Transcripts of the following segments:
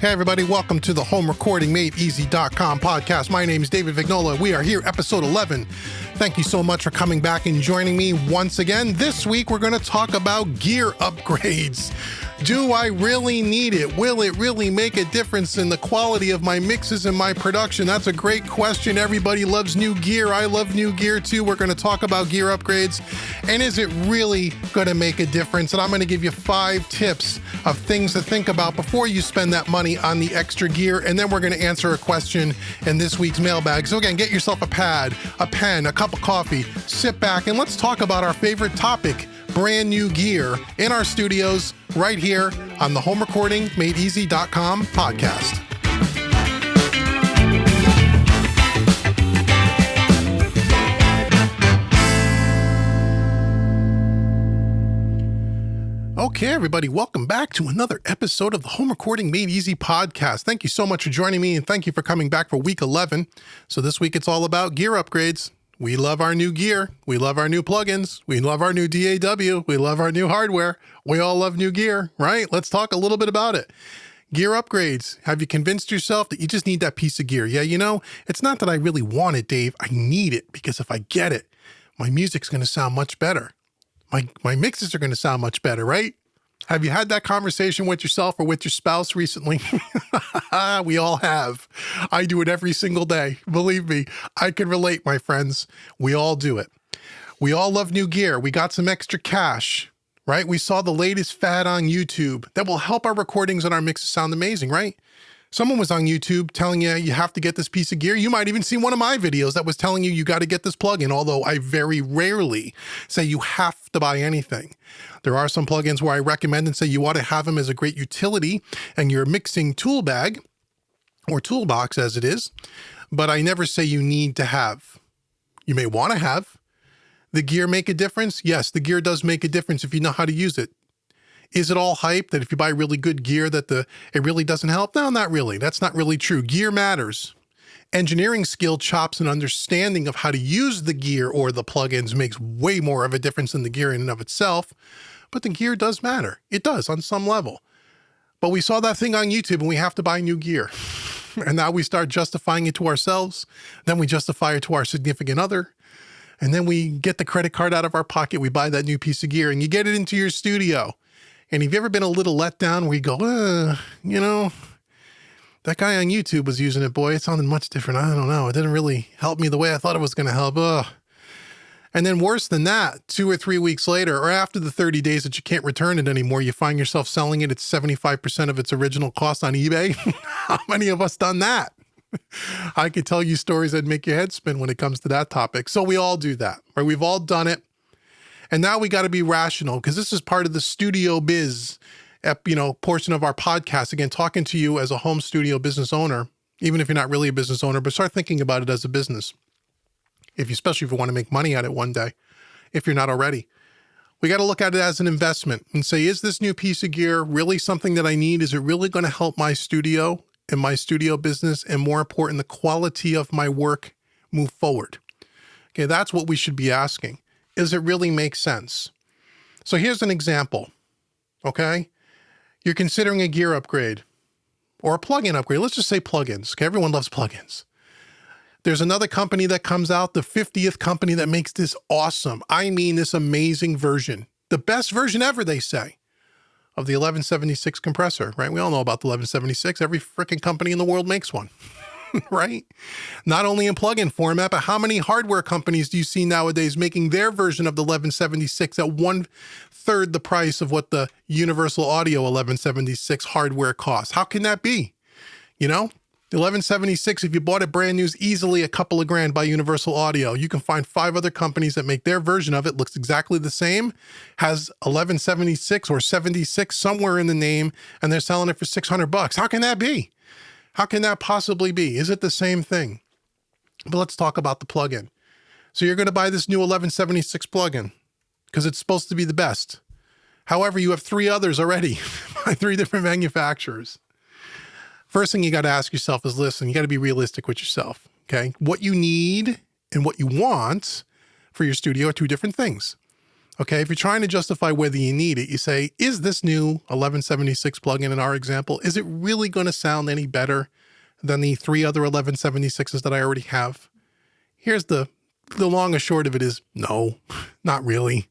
Hey everybody, welcome to the HomeRecordingMadeEasy.com podcast. My name is David Vignola. We are here, episode 11. Thank you so much for coming back and joining me once again. This week, we're going to talk about gear upgrades. Do I really need it? Will it really make a difference in the quality of my mixes and my production? That's a great question. Everybody loves new gear. I love new gear too. We're going to talk about gear upgrades. And is it really going to make a difference? And I'm going to give you 5 tips of things to think about before you spend that money on the extra gear. And then we're going to answer a question in this week's mailbag. So again, get yourself a pad, a pen, a cup of coffee, sit back, and let's talk about our favorite topic, brand new gear, in our studios right here on the HomeRecordingMadeEasy.com podcast. Okay, everybody, welcome back to another episode of the Home Recording Made Easy podcast. Thank you so much for joining me, and thank you for coming back for week 11. So this week, it's all about gear upgrades. We love our new gear. We love our new plugins. We love our new DAW. We love our new hardware. We all love new gear, right? Let's talk a little bit about it. Gear upgrades. Have you convinced yourself that you just need that piece of gear? Yeah, you know, it's not that I really want it, Dave. I need it because if I get it, my music's going to sound much better. My mixes are going to sound much better, right? Have you had that conversation with yourself or with your spouse recently? We all have. I do it every single day. Believe me, I can relate, my friends. We all do it. We all love new gear. We got some extra cash, right? We saw the latest fad on YouTube that will help our recordings and our mixes sound amazing, right? Someone was on YouTube telling you you have to get this piece of gear. You might even see one of my videos that was telling you got to get this plugin, although I very rarely say you have to buy anything. There are some plugins where I recommend and say you ought to have them as a great utility and your mixing tool bag or toolbox as it is, but I never say you need to have. You may want to have. The gear make a difference? Yes, the gear does make a difference if you know how to use it. Is it all hype that if you buy really good gear that it really doesn't help? No, not really. That's not really true. Gear matters. Engineering skill, chops, and understanding of how to use the gear or the plugins makes way more of a difference than the gear in and of itself. But the gear does matter. It does on some level. But we saw that thing on YouTube and we have to buy new gear. And now we start justifying it to ourselves. Then we justify it to our significant other. And then we get the credit card out of our pocket. We buy that new piece of gear and you get it into your studio. And have you ever been a little let down where you go, you know, that guy on YouTube was using it, boy, it sounded much different. I don't know. It didn't really help me the way I thought it was going to help. And then worse than that, 2 or 3 weeks later, or after the 30 days that you can't return it anymore, you find yourself selling it at 75% of its original cost on eBay. How many of us done that? I could tell you stories that make your head spin when it comes to that topic. So we all do that, right? We've all done it. And now we got to be rational because this is part of the studio biz, portion of our podcast. Again, talking to you as a home studio business owner, even if you're not really a business owner, but start thinking about it as a business. Especially if you want to make money at it one day, if you're not already. We got to look at it as an investment and say, is this new piece of gear really something that I need? Is it really going to help my studio and my studio business? And more important, the quality of my work move forward. Okay, that's what we should be asking. Does it really make sense? So here's an example, okay? You're considering a gear upgrade or a plugin upgrade. Let's just say plugins, okay? Everyone loves plugins. There's another company that comes out, the 50th company that makes this awesome, I mean this amazing version, the best version ever, they say, of the 1176 compressor, right? We all know about the 1176. Every freaking company in the world makes one. Right? Not only in plugin format, but how many hardware companies do you see nowadays making their version of the 1176 at 1/3 the price of what the Universal Audio 1176 hardware costs? How can that be? You know, the 1176, if you bought it brand new, is easily a couple of grand by Universal Audio. You can find 5 other companies that make their version of it, looks exactly the same, has 1176 or 76 somewhere in the name, and they're selling it for $600. How can that be? How can that possibly be? Is it the same thing? But let's talk about the plugin. So you're going to buy this new 1176 plugin because it's supposed to be the best. However, you have 3 others already by 3 different manufacturers. First thing you got to ask yourself is, listen, you got to be realistic with yourself, okay? What you need and what you want for your studio are 2 different things. Okay, if you're trying to justify whether you need it, you say, is this new 1176 plugin in our example, is it really going to sound any better than the 3 other 1176s that I already have? Here's the long and short of it is no, not really.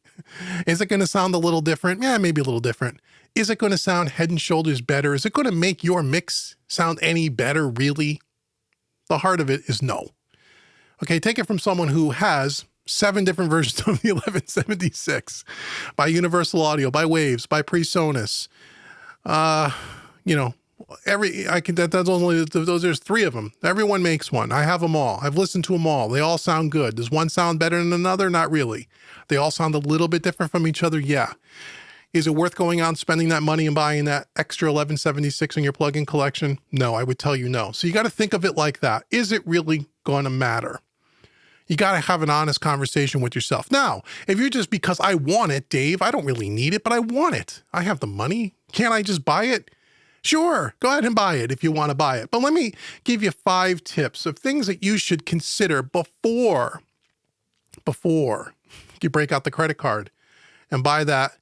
Is it going to sound a little different? Yeah, maybe a little different. Is it going to sound head and shoulders better? Is it going to make your mix sound any better, really? The heart of it is no. Okay, take it from someone who has 7 different versions of the 1176 by Universal Audio, by Waves, by PreSonus. There's 3 of them. Everyone makes one. I have them all. I've listened to them all. They all sound good. Does one sound better than another? Not really. They all sound a little bit different from each other. Yeah. Is it worth going out and spending that money and buying that extra 1176 in your plugin collection? No, I would tell you no. So you got to think of it like that. Is it really going to matter? You got to have an honest conversation with yourself. Now, if you're just because I want it, Dave, I don't really need it, but I want it. I have the money. Can't I just buy it? Sure, go ahead and buy it if you want to buy it. But let me give you 5 tips of things that you should consider before you break out the credit card and buy that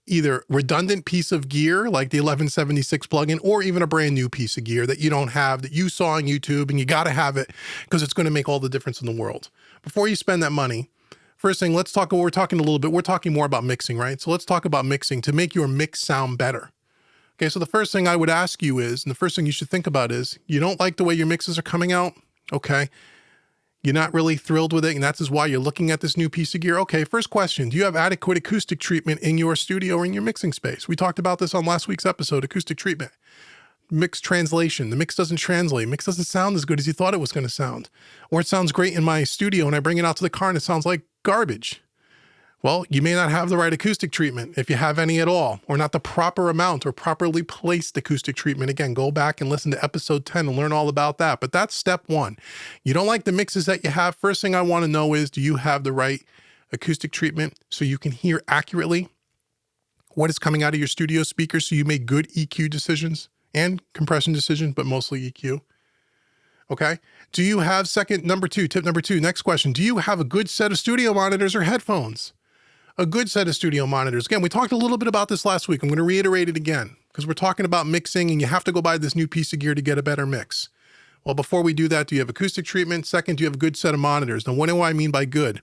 either redundant piece of gear like the 1176 plugin or even a brand new piece of gear that you don't have, that you saw on YouTube and you got to have it because it's going to make all the difference in the world. Before you spend that money, first thing, we're talking more about mixing, right? So let's talk about mixing to make your mix sound better. Okay, so the first thing I would ask you is, and the first thing you should think about is, you don't like the way your mixes are coming out? Okay. You're not really thrilled with it, and that's why you're looking at this new piece of gear. Okay, first question, do you have adequate acoustic treatment in your studio or in your mixing space? We talked about this on last week's episode, acoustic treatment. Mix translation, the mix doesn't translate. Mix doesn't sound as good as you thought it was going to sound. Or it sounds great in my studio and I bring it out to the car and it sounds like garbage. Well, you may not have the right acoustic treatment, if you have any at all, or not the proper amount or properly placed acoustic treatment. Again, go back and listen to episode 10 and learn all about that. But that's step 1. You don't like the mixes that you have. First thing I want to know is, do you have the right acoustic treatment so you can hear accurately what is coming out of your studio speakers so you make good EQ decisions and compression decisions, but mostly EQ? Okay. Do you have tip number 2, next question. Do you have a good set of studio monitors or headphones? A good set of studio monitors. Again, we talked a little bit about this last week. I'm going to reiterate it again because we're talking about mixing and you have to go buy this new piece of gear to get a better mix. Well, before we do that, do you have acoustic treatment? Second, do you have a good set of monitors? Now, what do I mean by good?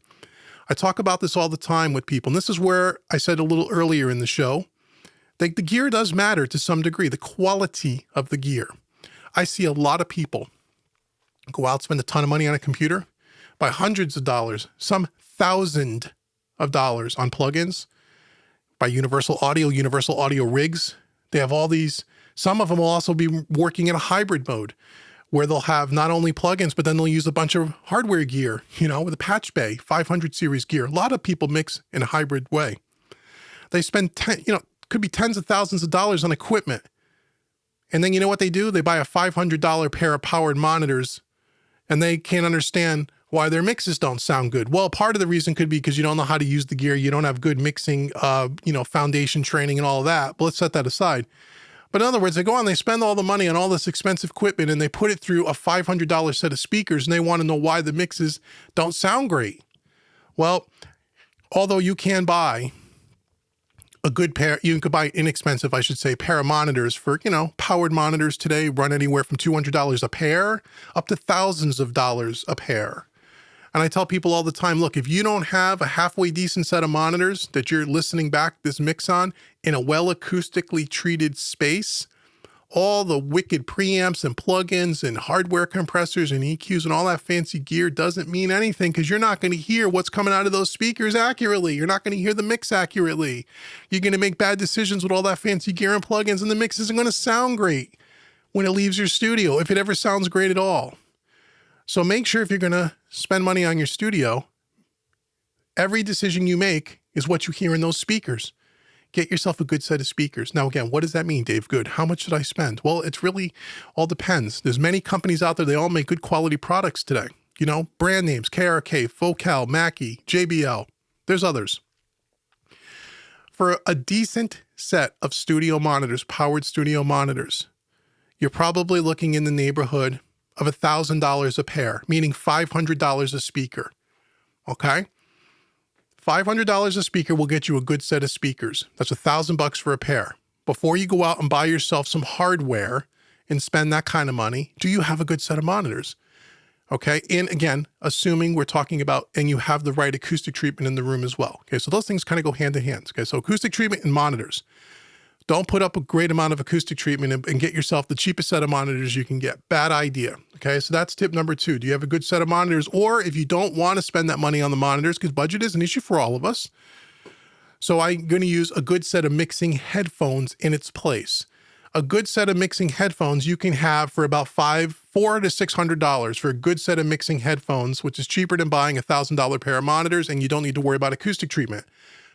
I talk about this all the time with people, and this is where I said a little earlier in the show, that the gear does matter to some degree, the quality of the gear. I see a lot of people go out, spend a ton of money on a computer, buy hundreds of dollars, some $1,000 of dollars on plugins by Universal Audio rigs. They have all these. Some of them will also be working in a hybrid mode where they'll have not only plugins, but then they'll use a bunch of hardware gear, with a patch bay, 500 series gear. A lot of people mix in a hybrid way. They spend could be tens of thousands of dollars on equipment. And then you know what they do? They buy a $500 pair of powered monitors and they can't understand why their mixes don't sound good. Well, part of the reason could be because you don't know how to use the gear. You don't have good mixing, foundation training and all of that. But let's set that aside. But in other words, they go on, they spend all the money on all this expensive equipment and they put it through a $500 set of speakers and they want to know why the mixes don't sound great. Well, although you can buy a good pair, you could buy inexpensive, pair of monitors for, powered monitors today run anywhere from $200 a pair up to thousands of dollars a pair. And I tell people all the time, look, if you don't have a halfway decent set of monitors that you're listening back this mix on in a well acoustically treated space, all the wicked preamps and plugins and hardware compressors and EQs and all that fancy gear doesn't mean anything because you're not going to hear what's coming out of those speakers accurately. You're not going to hear the mix accurately. You're going to make bad decisions with all that fancy gear and plugins and the mix isn't going to sound great when it leaves your studio, if it ever sounds great at all. So make sure if you're going to spend money on your studio, every decision you make is what you hear in those speakers. Get yourself a good set of speakers. Now, again, what does that mean, Dave? Good. How much should I spend? Well, it's really all depends. There's many companies out there. They all make good quality products today. Brand names, KRK, Focal, Mackie, JBL. There's others. For a decent set of studio monitors, powered studio monitors, you're probably looking in the neighborhood of $1,000 a pair, meaning $500 a speaker. Okay? $500 a speaker will get you a good set of speakers. That's $1,000 for a pair. Before you go out and buy yourself some hardware and spend that kind of money, do you have a good set of monitors? Okay. And again, assuming we're talking about, and you have the right acoustic treatment in the room as well. Okay. So those things kind of go hand in hand. Okay. So acoustic treatment and monitors. Don't put up a great amount of acoustic treatment and get yourself the cheapest set of monitors you can get. Bad idea. Okay. So that's tip number 2. Do you have a good set of monitors? Or if you don't want to spend that money on the monitors, because budget is an issue for all of us. So I'm going to use a good set of mixing headphones in its place. A good set of mixing headphones you can have for about $400 to $600 for a good set of mixing headphones, which is cheaper than buying a $1,000 pair of monitors, and you don't need to worry about acoustic treatment.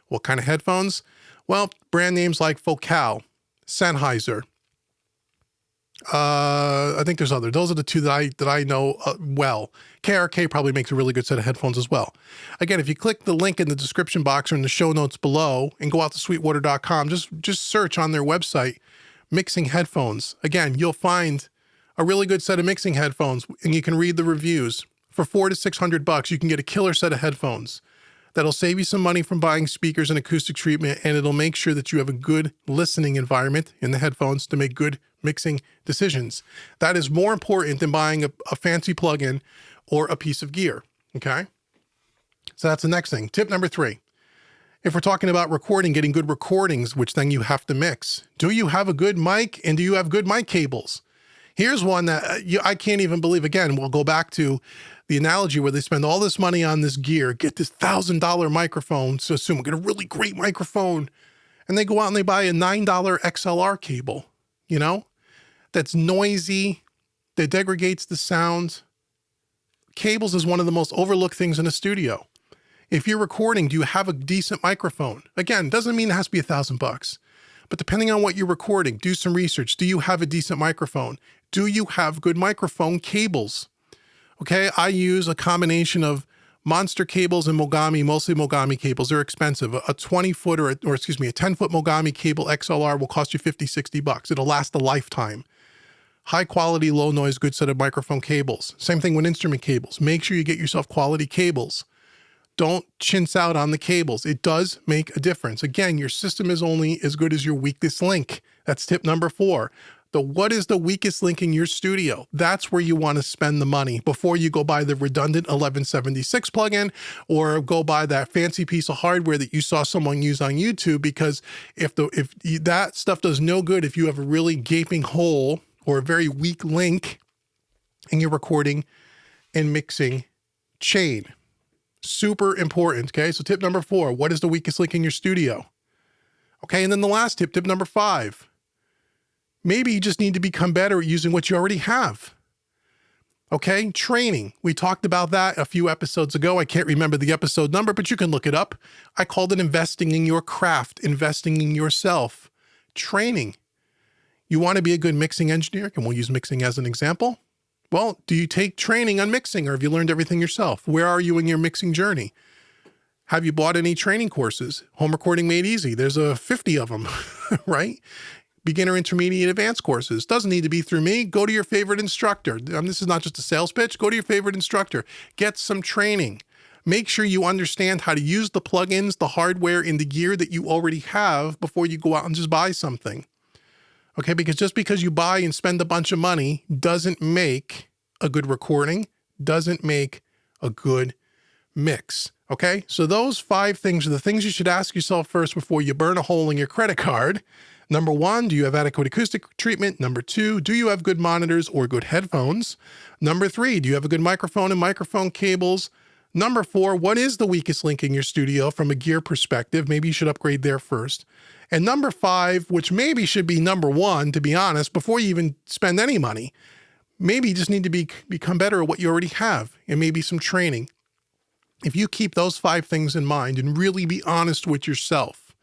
What kind of headphones? Well, brand names like Focal, Sennheiser. I think there's others. Those are the two that I know well. KRK probably makes a really good set of headphones as well. Again, if you click the link in the description box or in the show notes below and go out to sweetwater.com, just search on their website, mixing headphones. Again, you'll find a really good set of mixing headphones, and you can read the reviews. For $400 to $600, you can get a killer set of headphones that'll save you some money from buying speakers and acoustic treatment, and it'll make sure that you have a good listening environment in the headphones to make good mixing decisions. That is more important than buying a fancy plugin or a piece of gear. Okay. So that's the next thing. Tip number 3. If we're talking about recording, getting good recordings, which then you have to mix. Do you have a good mic, and do you have good mic cables? Here's one that I can't even believe. Again, we'll go back to the analogy where they spend all this money on this gear, get this $1,000 microphone. So assume we get a really great microphone, and they go out and they buy a $9 XLR cable, that's noisy, that degrades the sound. Cables is one of the most overlooked things in a studio. If you're recording, do you have a decent microphone? Again, doesn't mean it has to be $1,000, but depending on what you're recording, do some research. Do you have a decent microphone? Do you have good microphone cables? Okay, I use a combination of Monster cables and Mogami, mostly Mogami cables. They're expensive. A 20-foot or a 10-foot Mogami cable XLR will cost you $50, $60. It'll last a lifetime. High quality, low noise, good set of microphone cables. Same thing with instrument cables. Make sure you get yourself quality cables. Don't chintz out on the cables. It does make a difference. Again, your system is only as good as your weakest link. That's tip number 4. What is the weakest link in your studio? That's where you want to spend the money before you go buy the redundant 1176 plugin or go buy that fancy piece of hardware that you saw someone use on YouTube, because if that stuff does no good if you have a really gaping hole or a very weak link in your recording and mixing chain. Super important. Okay. So tip number 4, what is the weakest link in your studio? Okay. And then the last tip number 5, maybe you just need to become better at using what you already have. Okay. Training. We talked about that a few episodes ago. I can't remember the episode number, but you can look it up. I called it investing in your craft, investing in yourself. Training. You want to be a good mixing engineer, and we'll use mixing as an example. Well, do you take training on mixing, or have you learned everything yourself? Where are you in your mixing journey? Have you bought any training courses? Home Recording Made Easy. There's 50 of them, right? Beginner, intermediate, advanced courses. Doesn't need to be through me. Go to your favorite instructor. This is not just a sales pitch. Go to your favorite instructor. Get some training. Make sure you understand how to use the plugins, the hardware, and the gear that you already have before you go out and just buy something. Okay, because just because you buy and spend a bunch of money doesn't make a good recording, doesn't make a good mix. Okay, so those 5 things are the things you should ask yourself first before you burn a hole in your credit card. Number 1, do you have adequate acoustic treatment? Number 2, do you have good monitors or good headphones? Number 3, do you have a good microphone and microphone cables? Number 4, what is the weakest link in your studio from a gear perspective? Maybe you should upgrade there first. And number 5, which maybe should be number 1, to be honest, before you even spend any money, maybe you just need to become better at what you already have, and maybe some training. If you keep those 5 things in mind and really be honest with yourself,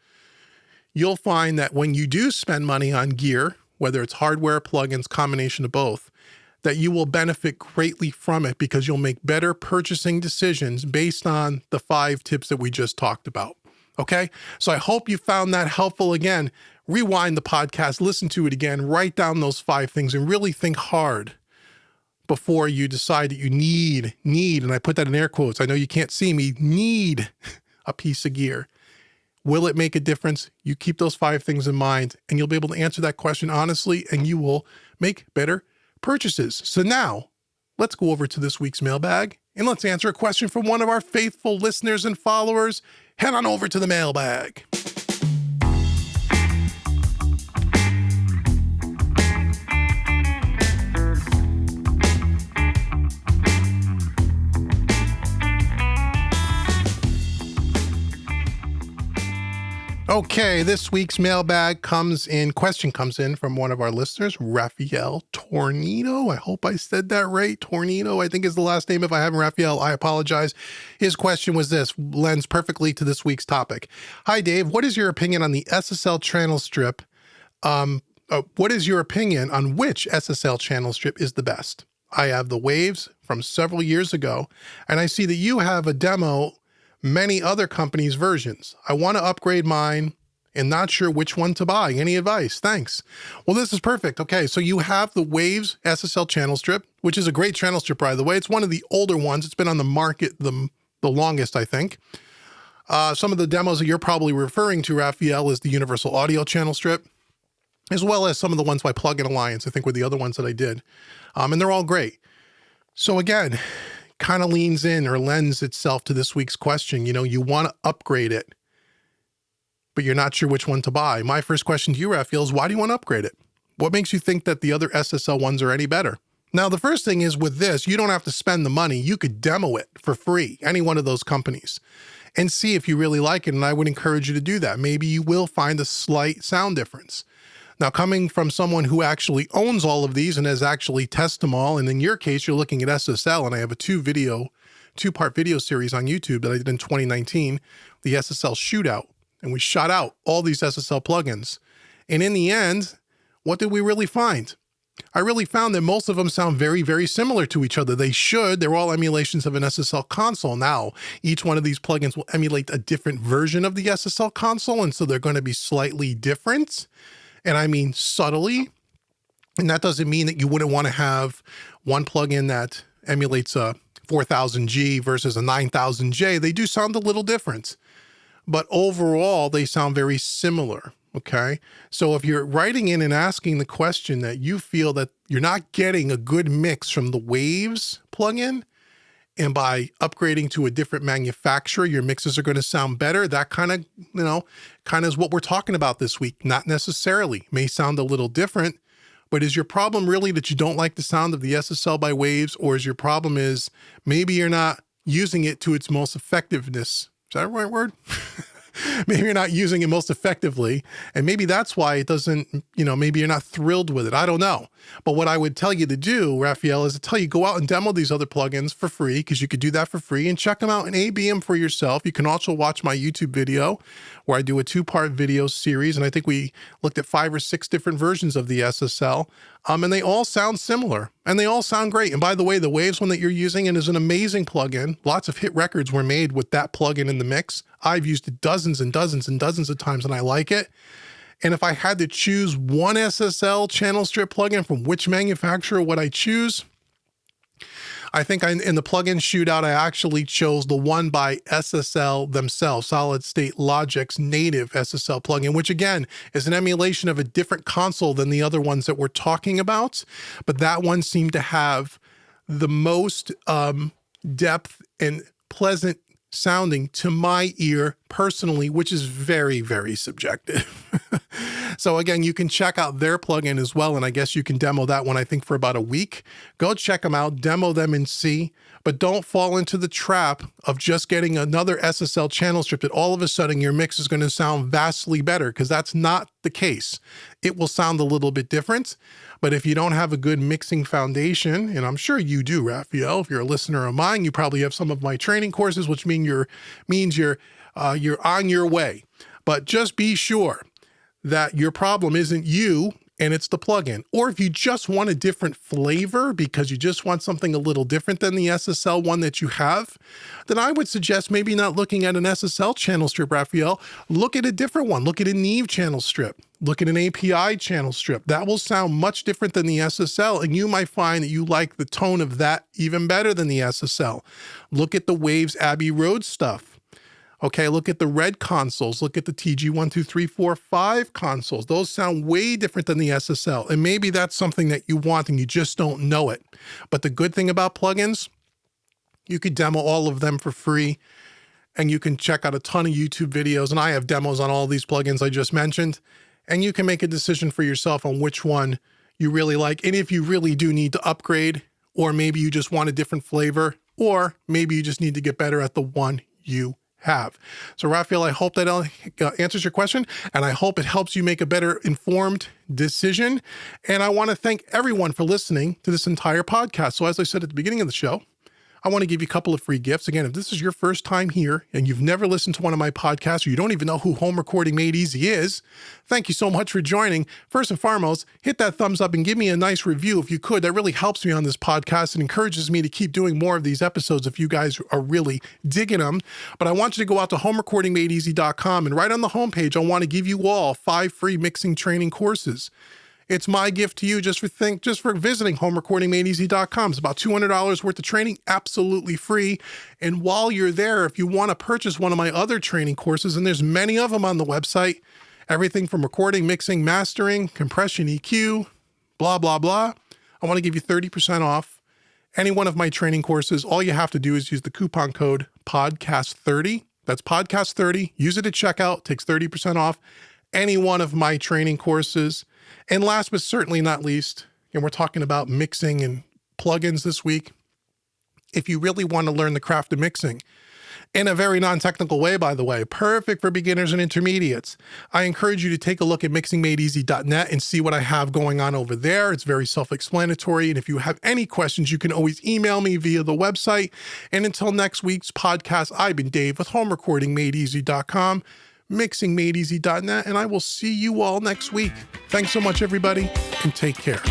you'll find that when you do spend money on gear, whether it's hardware, plugins, combination of both, that you will benefit greatly from it because you'll make better purchasing decisions based on the 5 tips that we just talked about. Okay, so I hope you found that helpful. Again, rewind the podcast, listen to it again, write down those 5 things, and really think hard before you decide that you need, and I put that in air quotes. I know you can't see me, need a piece of gear. Will it make a difference? You keep those 5 things in mind and you'll be able to answer that question honestly, and you will make better purchases. So now let's go over to this week's mailbag and let's answer a question from one of our faithful listeners and followers. Head on over to the mailbag. Okay, this week's mailbag question comes in from one of our listeners, Raphael Tornado. I hope I said that right. Tornado, I think is the last name. If I haven't, Raphael, I apologize. His question was this, lends perfectly to this week's topic. Hi, Dave. What is your opinion on the SSL channel strip? What is your opinion on which SSL channel strip is the best? I have the Waves from several years ago, and I see that you have a demo many other companies' versions. I want to upgrade mine and not sure which one to buy. Any advice? Thanks. Well, this is perfect. Okay, so you have the Waves SSL channel strip, which is a great channel strip, by the way. It's one of the older ones. It's been on the market the longest, I think. Some of the demos that you're probably referring to, Raphael, is the Universal Audio channel strip, as well as some of the ones by Plugin Alliance, I think were the other ones that I did. And they're all great. So again, kind of leans in or lends itself to this week's question. You know, you want to upgrade it, but you're not sure which one to buy. My first question to you, Raphael, is why do you want to upgrade it? What makes you think that the other SSL ones are any better? Now, the first thing is with this, you don't have to spend the money. You could demo it for free, any one of those companies, and see if you really like it. And I would encourage you to do that. Maybe you will find a slight sound difference. Now, coming from someone who actually owns all of these and has actually tested them all, and in your case, you're looking at SSL, and I have a two-part video series on YouTube that I did in 2019, the SSL Shootout, and we shot out all these SSL plugins. And in the end, what did we really find? I really found that most of them sound very, very similar to each other. They should. They're all emulations of an SSL console. Now, each one of these plugins will emulate a different version of the SSL console, and so they're going to be slightly different. And I mean subtly, and that doesn't mean that you wouldn't want to have one plugin that emulates a 4000G versus a 9000J. They do sound a little different, but overall they sound very similar, okay? So if you're writing in and asking the question that you feel that you're not getting a good mix from the Waves plugin, and by upgrading to a different manufacturer, your mixes are going to sound better. That kind of is what we're talking about this week. Not necessarily. May sound a little different, but is your problem really that you don't like the sound of the SSL by Waves, or is your problem is maybe you're not using it to its most effectiveness? Is that the right word? Maybe you're not using it most effectively, and maybe that's why it doesn't, maybe you're not thrilled with it. I don't know. But what I would tell you to do, Raphael, is to tell you, go out and demo these other plugins for free, because you could do that for free, and check them out and A/B them for yourself. You can also watch my YouTube video where I do a 2-part video series, and I think we looked at 5 or 6 different versions of the SSL, and they all sound similar, and they all sound great. And by the way, the Waves one that you're using is an amazing plugin. Lots of hit records were made with that plugin in the mix. I've used it dozens and dozens and dozens of times, and I like it. And if I had to choose one SSL channel strip plugin from which manufacturer would I choose? I think in the plugin shootout, I actually chose the one by SSL themselves, Solid State Logic's native SSL plugin, which again is an emulation of a different console than the other ones that we're talking about. But that one seemed to have the most depth and pleasant sounding to my ear personally, which is very, very subjective. So again, you can check out their plugin as well, and I guess you can demo that one, I think, for about a week. Go check them out, demo them and see, but don't fall into the trap of just getting another SSL channel strip that all of a sudden your mix is going to sound vastly better, because that's not the case. It will sound a little bit different, but if you don't have a good mixing foundation, and I'm sure you do, Raphael, if you're a listener of mine, you probably have some of my training courses, which means you're on your way. But just be sure that your problem isn't you and it's the plugin. Or if you just want a different flavor because you just want something a little different than the SSL one that you have, then I would suggest maybe not looking at an SSL channel strip, Raphael. Look at a different one. Look at a Neve channel strip. Look at an API channel strip. That will sound much different than the SSL, and you might find that you like the tone of that even better than the SSL. Look at the Waves Abbey Road stuff. Okay, look at the red consoles. Look at the TG12345 consoles. Those sound way different than the SSL. And maybe that's something that you want and you just don't know it. But the good thing about plugins, you could demo all of them for free. And you can check out a ton of YouTube videos. And I have demos on all these plugins I just mentioned. And you can make a decision for yourself on which one you really like. And if you really do need to upgrade, or maybe you just want a different flavor, or maybe you just need to get better at the one you have. So Raphael, I hope that answers your question, and I hope it helps you make a better informed decision. And I want to thank everyone for listening to this entire podcast. So as I said at the beginning of the show, I want to give you a couple of free gifts. Again, if this is your first time here and you've never listened to one of my podcasts, or you don't even know who Home Recording Made Easy is, thank you so much for joining. First and foremost, hit that thumbs up and give me a nice review if you could. That really helps me on this podcast and encourages me to keep doing more of these episodes if you guys are really digging them. But I want you to go out to homerecordingmadeeasy.com, and right on the homepage, I want to give you all 5 free mixing training courses. It's my gift to you just for visiting homerecordingmadeeasy.com. It's about $200 worth of training, absolutely free. And while you're there, if you want to purchase one of my other training courses, and there's many of them on the website, everything from recording, mixing, mastering, compression, EQ, blah, blah, blah, I want to give you 30% off any one of my training courses. All you have to do is use the coupon code podcast30. That's podcast30. Use it at checkout. Takes 30% off any one of my training courses. And last but certainly not least, and we're talking about mixing and plugins this week, if you really want to learn the craft of mixing in a very non-technical way, by the way, perfect for beginners and intermediates, I encourage you to take a look at mixingmadeeasy.net and see what I have going on over there. It's very self-explanatory. And if you have any questions, you can always email me via the website. And until next week's podcast, I've been Dave with homerecordingmadeeasy.com. mixingmadeeasy.net, and I will see you all next week. Thanks so much, everybody, and take care.